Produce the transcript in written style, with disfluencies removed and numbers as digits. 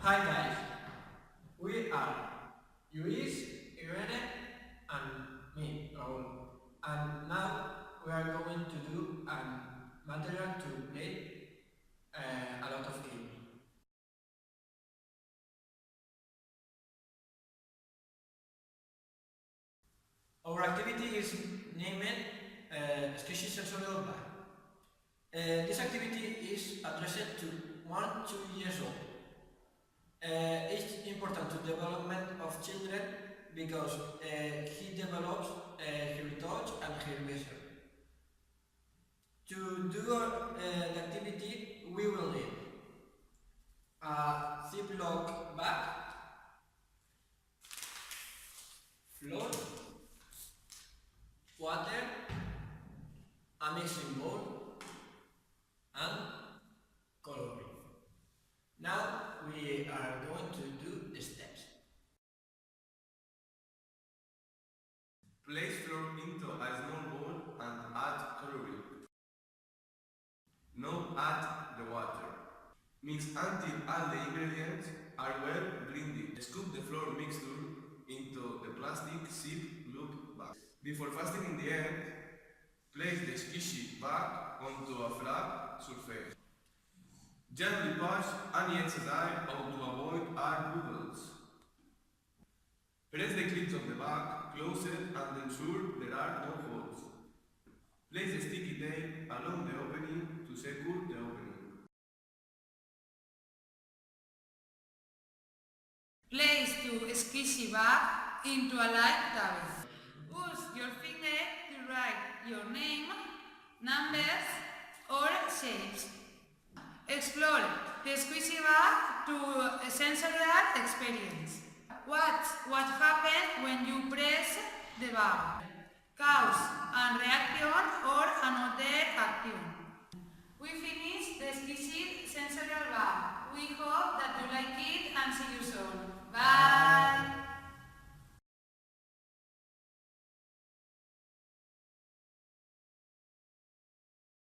Hi guys, we are Luis, Irene, and me, Raul. And now we are going to do material to play a lot of games. Our activity is named Sketchy Sensorial Bag. This activity is addressed to 1-2 years old. It's important to development of children because he develops her touch and her vision. To do the activity, we will need a Ziploc bag, flour, water, a mixing bowl, and coloring. Now we are going to do the steps. Place flour into a small bowl and add coloring. Now add the water. Mix until all the ingredients are well blended. Scoop the flour mixture into the plastic Ziploc bag. Before fastening in the end, place the squishy bag onto a flat surface. Gently push any excess air out to avoid air bubbles. Press the clips of the bag, close it and ensure there are no holes. Place the sticky tape along the opening to secure the opening. Place the squishy bag into a light towel. Use your finger to write your name, numbers or shapes. Explore the squishy bag to a sensorial experience. Watch what happens when you press the bag. Cause and reaction or another action. We finish the squishy sensorial bag. We hope that you like it and see you soon.